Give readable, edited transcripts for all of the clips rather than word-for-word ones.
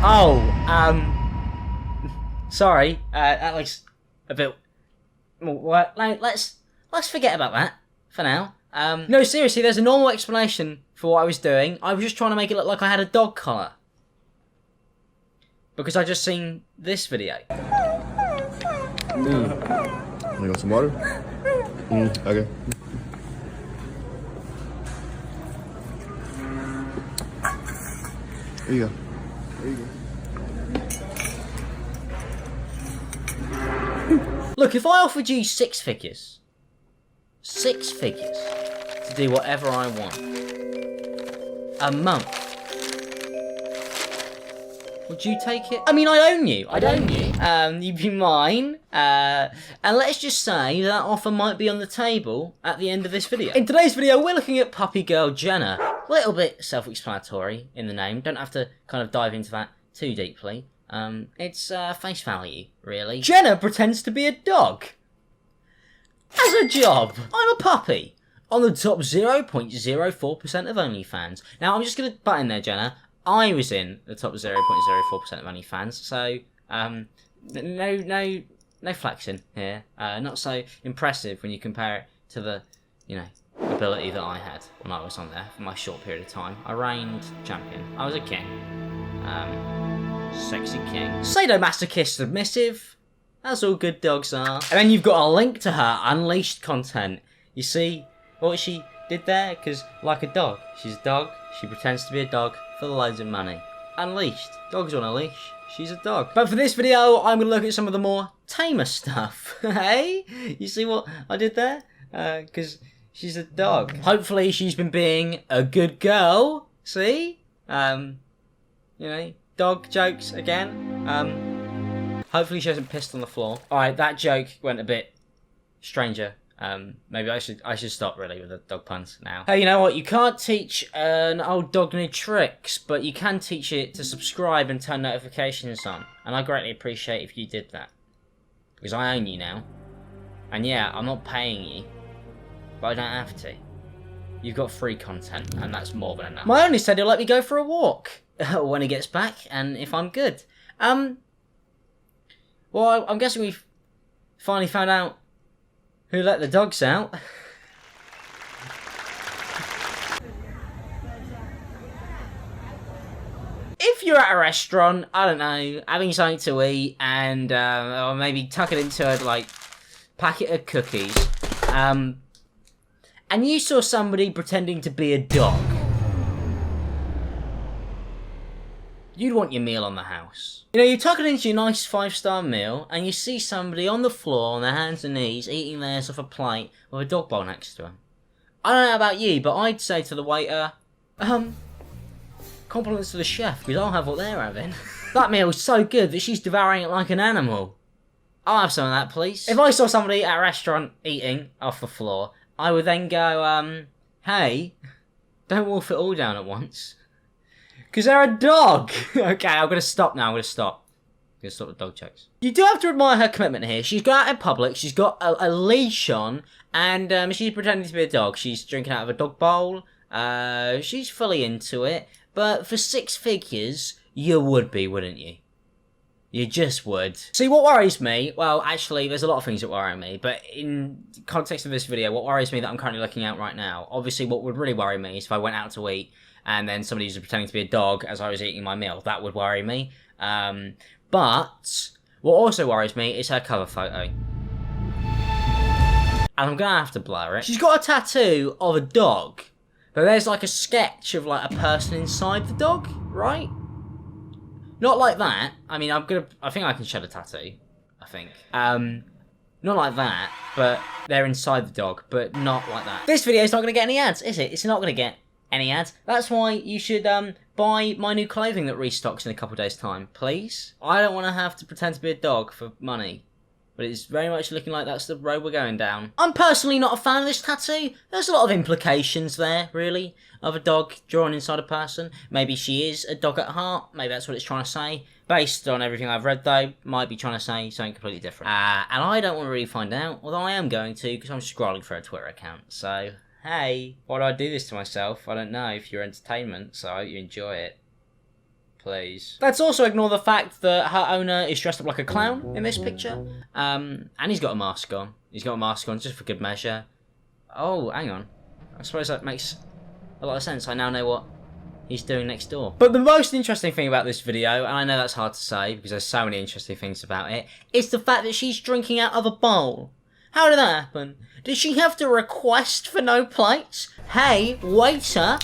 Oh, sorry. That looks a bit. Well, let's forget about that for now. No, seriously, there's a normal explanation for what I was doing. I was just trying to make it look like I had a dog collar. Because I just seen this video. You want some water? Okay. There you go. There you go. Look, if I offered you 6 figures to do whatever I want, a month, would you take it? I mean, I'd own you. You'd be mine. And let's just say that offer might be on the table at the end of this video. In today's video, we're looking at puppy girl Jenna. A little bit self-explanatory in the name. Don't have to kind of dive into that too deeply. It's face value, really. Jenna pretends to be a dog. As a job, I'm a puppy. On the top 0.04% of OnlyFans. Now, I'm just going to butt in there, Jenna. I was in the top 0.04% of OnlyFans, so no flexing here. Not so impressive when you compare it to the, ability that I had when I was on there for my short period of time. I reigned champion. I was a king. Sexy king. Sadomasochist submissive, as all good dogs are. And then you've got a link to her Unleashed content. You see what she did there? Because like a dog, she's a dog, she pretends to be a dog for loads of money. Unleashed. Dog's on a leash. She's a dog. But for this video, I'm going to look at some of the more tamer stuff. Hey? You see what I did there? Because she's a dog. Hopefully she's been being a good girl. See? Dog jokes again. Hopefully she hasn't pissed on the floor. Alright, that joke went a bit stranger. Maybe I should stop really with the dog puns now. Hey, you know what? You can't teach an old dog new tricks, but you can teach it to subscribe and turn notifications on. And I greatly appreciate if you did that. Because I own you now. And yeah, I'm not paying you, but I don't have to. You've got free content, and that's more than enough. My owner said he'll let me go for a walk when he gets back, and if I'm good. Well, I'm guessing we've finally found out who let the dogs out. If you're at a restaurant, I don't know, having something to eat, and or maybe tuck it into a packet of cookies, and you saw somebody pretending to be a dog, you'd want your meal on the house. You tuck it into your nice 5-star meal, and you see somebody on the floor on their hands and knees eating theirs off a plate with a dog bowl next to them. I don't know about you, but I'd say to the waiter, compliments to the chef, because I'll have what they're having. That meal's so good that she's devouring it like an animal. I'll have some of that, please. If I saw somebody at a restaurant eating off the floor, I would then go, hey, don't wolf it all down at once. Because they're a dog. Okay, I'm going to stop now. I'm going to stop with dog jokes. You do have to admire her commitment here. She's got out in public. She's got a leash on. And she's pretending to be a dog. She's drinking out of a dog bowl. She's fully into it. But for 6 figures, you would be, wouldn't you? You just would. See, what worries me... Well, actually, there's a lot of things that worry me. But in context of this video, what worries me that I'm currently looking at right now... Obviously, what would really worry me is if I went out to eat... and then somebody was pretending to be a dog as I was eating my meal. That would worry me. But what also worries me is her cover photo. And I'm going to have to blur it. She's got a tattoo of a dog. But there's a sketch of a person inside the dog, right? Not like that. I mean, I think I can shed a tattoo. I think. Not like that, but they're inside the dog, but not like that. This video's not going to get any ads, is it? It's not going to get any ads. That's why you should buy my new clothing that restocks in a couple of days' time, please. I don't want to have to pretend to be a dog for money, but it's very much looking like that's the road we're going down. I'm personally not a fan of this tattoo. There's a lot of implications there, really, of a dog drawn inside a person. Maybe she is a dog at heart. Maybe that's what it's trying to say. Based on everything I've read, though, might be trying to say something completely different. And I don't want to really find out, although I am going to, because I'm scrolling for a Twitter account, so... Hey, why do I do this to myself? I don't know, if you're entertainment, so I hope you enjoy it. please. Let's also ignore the fact that her owner is dressed up like a clown in this picture. And he's got a mask on. He's got a mask on just for good measure. Oh, hang on. I suppose that makes a lot of sense. I now know what he's doing next door. But the most interesting thing about this video, and I know that's hard to say because there's so many interesting things about it, is the fact that she's drinking out of a bowl. How did that happen? Did she have to request for no plates? Hey, waiter,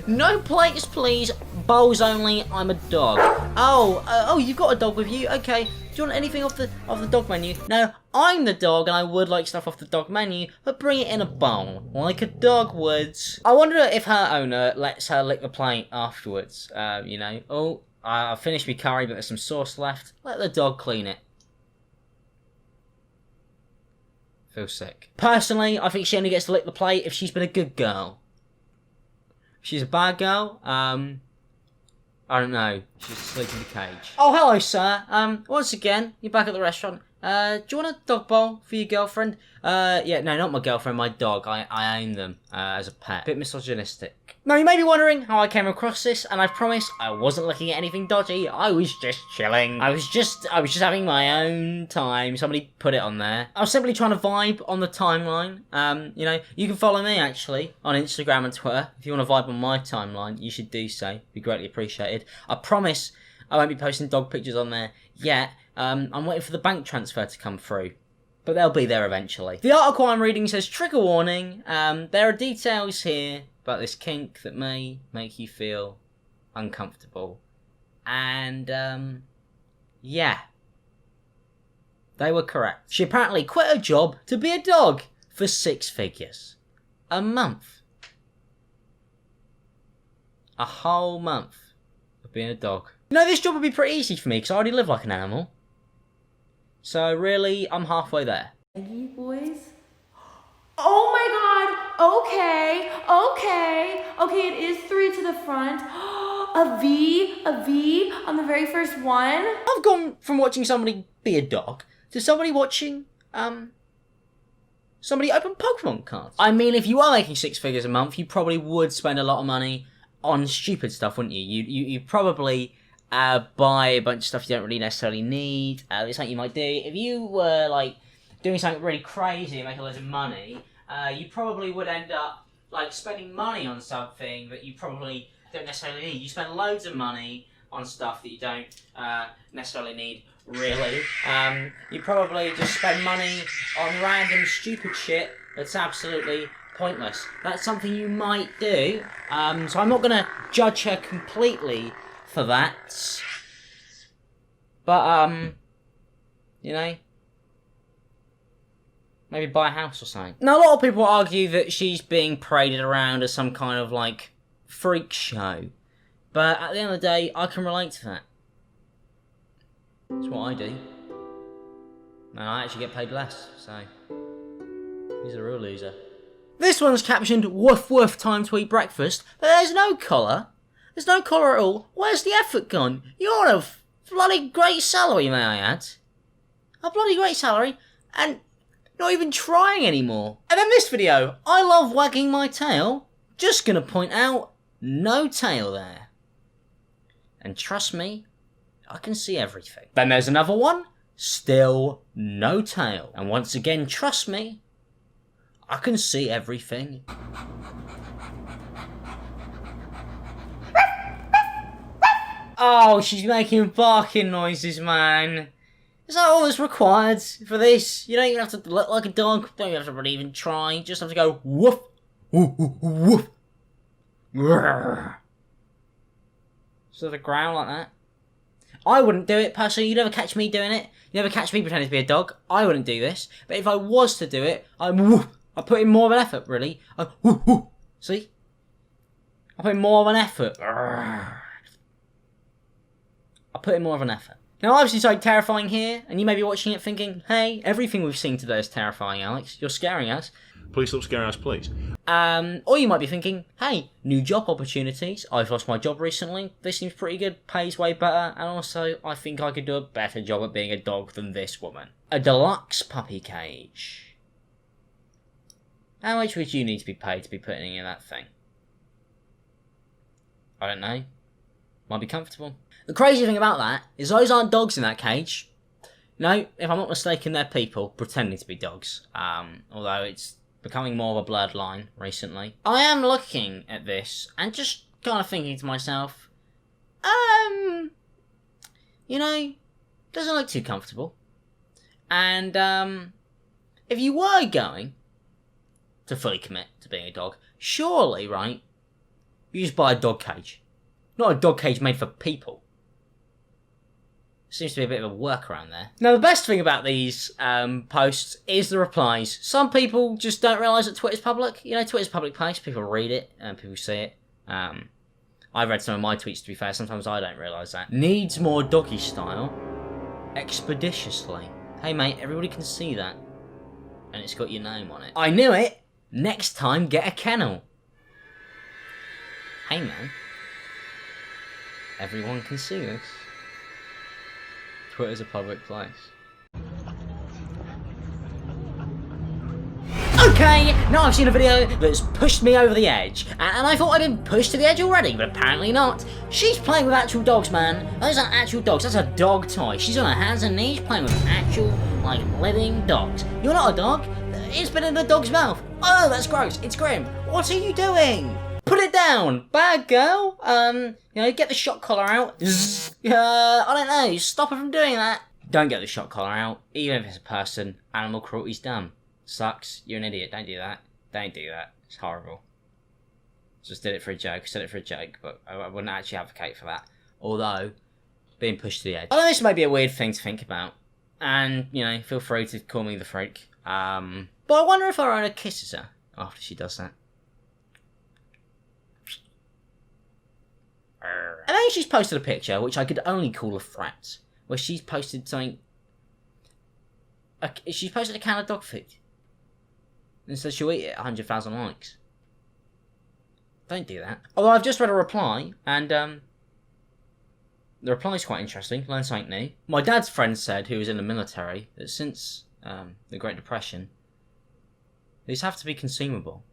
no plates please, bowls only, I'm a dog. Oh, you've got a dog with you? Okay, do you want anything off the dog menu? No, I'm the dog and I would like stuff off the dog menu, but bring it in a bowl, like a dog would. I wonder if her owner lets her lick the plate afterwards, you know. Oh, I finished my curry but there's some sauce left, let the dog clean it. Feel sick. Personally, I think she only gets to lick the plate if she's been a good girl. If she's a bad girl, I don't know. She's asleep in the cage. Oh, hello, sir. Once again, you're back at the restaurant. Do you want a dog bowl for your girlfriend? Yeah, no, not my girlfriend, my dog. I own them as a pet. Bit misogynistic. Now, you may be wondering how I came across this, and I promise I wasn't looking at anything dodgy. I was just chilling. I was just having my own time. Somebody put it on there. I was simply trying to vibe on the timeline. You know, you can follow me, actually, on Instagram and Twitter. If you want to vibe on my timeline, you should do so. It'd be greatly appreciated. I promise I won't be posting dog pictures on there yet. I'm waiting for the bank transfer to come through, but they'll be there eventually. The article I'm reading says, trigger warning, there are details here about this kink that may make you feel uncomfortable. And, yeah. They were correct. She apparently quit her job to be a dog for 6 figures. A month. A whole month of being a dog. You know, this job would be pretty easy for me because I already live like an animal. So really, I'm halfway there. You boys? Oh my god! Okay, it is 3 to the front. A V on the very first one. I've gone from watching somebody be a dog to somebody watching, somebody open Pokemon cards. I mean, if you are making 6 figures a month, you probably would spend a lot of money on stupid stuff, wouldn't you? You probably buy a bunch of stuff you don't really necessarily need. It's something you might do. If you were, like, doing something really crazy and making loads of money, you probably would end up, like, spending money on something that you probably don't necessarily need. You spend loads of money on stuff that you don't necessarily need, really. You probably just spend money on random stupid shit that's absolutely pointless. That's something you might do. So I'm not going to judge her completely for that. But, you know, maybe buy a house or something. Now, a lot of people argue that she's being paraded around as some kind of, like, freak show. But at the end of the day, I can relate to that. That's what I do. And I actually get paid less, so he's a real loser. This one's captioned, woof woof, time to eat breakfast, but there's no collar. There's no collar at all. Where's the effort gone? You're on a bloody great salary, may I add. A bloody great salary, and not even trying anymore. And then this video, I love wagging my tail. Just gonna point out, no tail there. And trust me, I can see everything. Then there's another one, still no tail. And once again, trust me, I can see everything. Oh, she's making barking noises, man. Is that all that's required for this? You don't even have to look like a dog. Don't even have to really even try. You just have to go woof, woof, woof, woof. Sort of growl like that. I wouldn't do it personally. You never catch me doing it. You never catch me pretending to be a dog. I wouldn't do this. But if I was to do it, I put in more of an effort. Really. See? I put in more of an effort. I put in more of an effort. Now, obviously, something terrifying here, and you may be watching it thinking, hey, everything we've seen today is terrifying, Alex. You're scaring us. Please stop scaring us, please. Or you might be thinking, hey, new job opportunities. I've lost my job recently. This seems pretty good, pays way better, and also, I think I could do a better job at being a dog than this woman. A deluxe puppy cage. How much would you need to be paid to be putting in that thing? I don't know. might be comfortable. The crazy thing about that is those aren't dogs in that cage. No, if I'm not mistaken, they're people pretending to be dogs. Although it's becoming more of a blurred line recently. I am looking at this and just kind of thinking to myself, you know, doesn't look too comfortable. And if you were going to fully commit to being a dog, surely, right, you just buy a dog cage. Not a dog cage made for people. Seems to be a bit of a workaround there. Now, the best thing about these posts is the replies. Some people just don't realise that Twitter's public. You know, Twitter's a public place. People read it and people see it. I read some of my tweets, to be fair. Sometimes I don't realise that. Needs more doggy style. Expeditiously. Hey, mate, everybody can see that. And it's got your name on it. I knew it. Next time, get a kennel. Hey, man. Everyone can see this. Twitter's a public place. Okay, now I've seen a video that's pushed me over the edge, and I thought I'd been pushed to the edge already, but apparently not. She's playing with actual dogs, man. Those aren't actual dogs, that's a dog toy. She's on her hands and knees playing with actual, like, living dogs. You're not a dog. It's been in the dog's mouth. Oh, that's gross. It's grim. What are you doing? Put it down, bad girl. You know, get the shock collar out. I don't know, stop her from doing that. Don't get the shock collar out, even if it's a person. Animal cruelty's dumb. Sucks. You're an idiot. Don't do that. Don't do that. It's horrible. Just did it for a joke. Said it for a joke, but I wouldn't actually advocate for that. Although, being pushed to the edge. I know this may be a weird thing to think about, and you know, feel free to call me the freak. But I wonder if her owner kisses her after she does that. And then she's posted a picture, which I could only call a threat, where she's posted something. She's posted a can of dog food. And says she'll eat it 100,000 likes. Don't do that. Although I've just read a reply, and the reply's quite interesting. Learn something new. My dad's friend said, who was in the military, that since the Great Depression, these have to be consumable.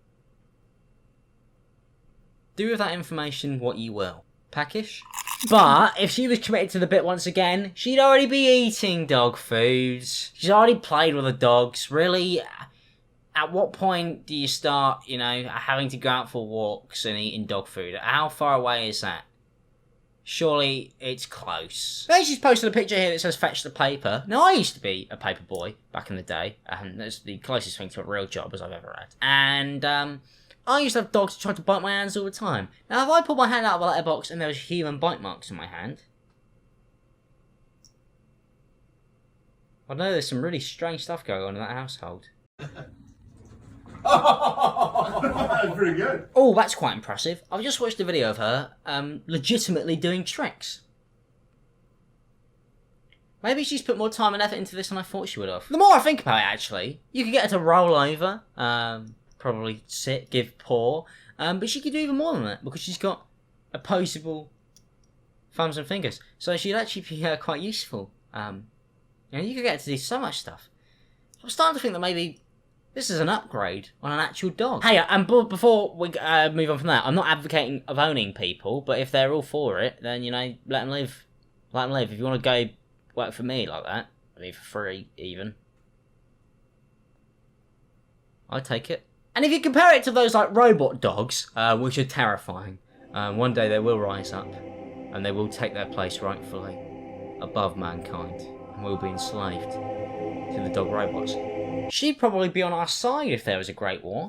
Do with that information what you will. Packish? But if she was committed to the bit once again, she'd already be eating dog foods. She's already played with the dogs. Really, at what point do you start, you know, having to go out for walks and eating dog food? How far away is that? Surely it's close. Then she's posted a picture here that says fetch the paper. Now, I used to be a paper boy back in the day. That's the closest thing to a real job as I've ever had. And I used to have dogs that tried to bite my hands all the time. Now, if I pulled my hand out of a letterbox and there was human bite marks on my hand, I know there's some really strange stuff going on in that household. That's pretty good. Oh, that's quite impressive. I've just watched a video of her legitimately doing tricks. Maybe she's put more time and effort into this than I thought she would have. The more I think about it, actually, you could get her to roll over, probably sit, give paw, but she could do even more than that because she's got opposable thumbs and fingers. So she'd actually be quite useful. You know, you could get her to do so much stuff. I'm starting to think that maybe this is an upgrade on an actual dog. Hey, and before we move on from that, I'm not advocating of owning people, but if they're all for it, then, you know, let them live. Let them live. If you want to go work for me like that, I mean, for free, even, I'd take it. And if you compare it to those, like, robot dogs, which are terrifying, one day they will rise up, and they will take their place rightfully above mankind, and we'll be enslaved to the dog robots. She'd probably be on our side if there was a great war.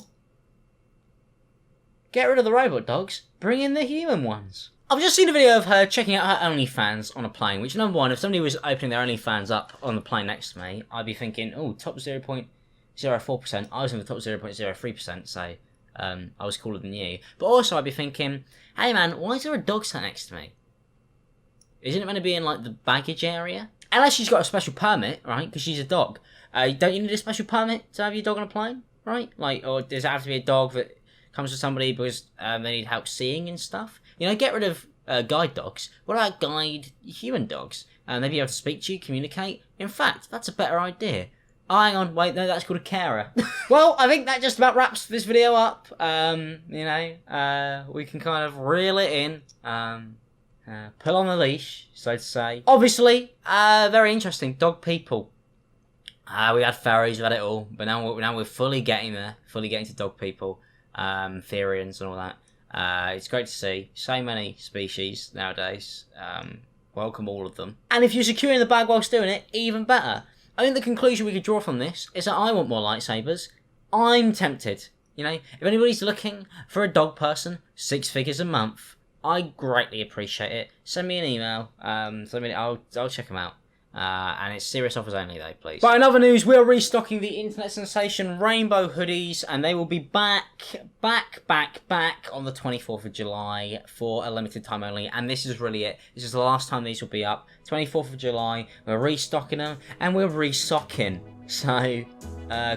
Get rid of the robot dogs, bring in the human ones. I've just seen a video of her checking out her OnlyFans on a plane, which, number one, if somebody was opening their OnlyFans up on the plane next to me, I'd be thinking, oh, top 0.04%. I was in the top 0.03%, so I was cooler than you. But also I'd be thinking, hey man, why is there a dog sat next to me? Isn't it meant to be in, like, the baggage area? Unless she's got a special permit, right, because she's a dog. Don't you need a special permit to have your dog on a plane, right? Like, or does it have to be a dog that comes to somebody because they need help seeing and stuff? You know, get rid of guide dogs. What about guide human dogs? They'd be able to speak to you, communicate. In fact, that's a better idea. Oh, hang on, wait, no, that's called a carer. Well, I think that just about wraps this video up. You know, we can kind of reel it in. pull on the leash, so to say. Obviously, very interesting. Dog people. We had furries, we had it all, but now we're fully getting there. Fully getting to dog people, Therians and all that. It's great to see so many species nowadays. Welcome all of them. And if you're securing the bag whilst doing it, even better. I think the conclusion we could draw from this is that I want more lightsabers. I'm tempted. You know, if anybody's looking for a dog person, 6 figures a month, I greatly appreciate it. Send me an email. I'll check them out. And it's serious offers only though, please. But in other news, we are restocking the internet sensation rainbow hoodies, and they will be back on the 24th of July for a limited time only. And this is really it. This is the last time these will be up. 24th of July, we're restocking them, and we're resocking. So,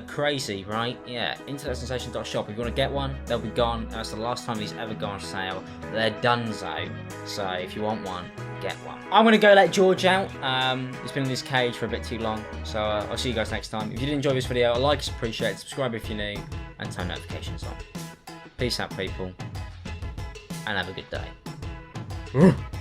crazy, right? Yeah, internetsensation.shop. If you want to get one, they'll be gone. That's the last time these ever go on sale. They're donezo. So, if you want one, get one. I'm going to go let George out. He's been in this cage for a bit too long. So, I'll see you guys next time. If you did enjoy this video, a like is appreciated. Subscribe if you're new. And turn notifications on. Peace out, people. And have a good day.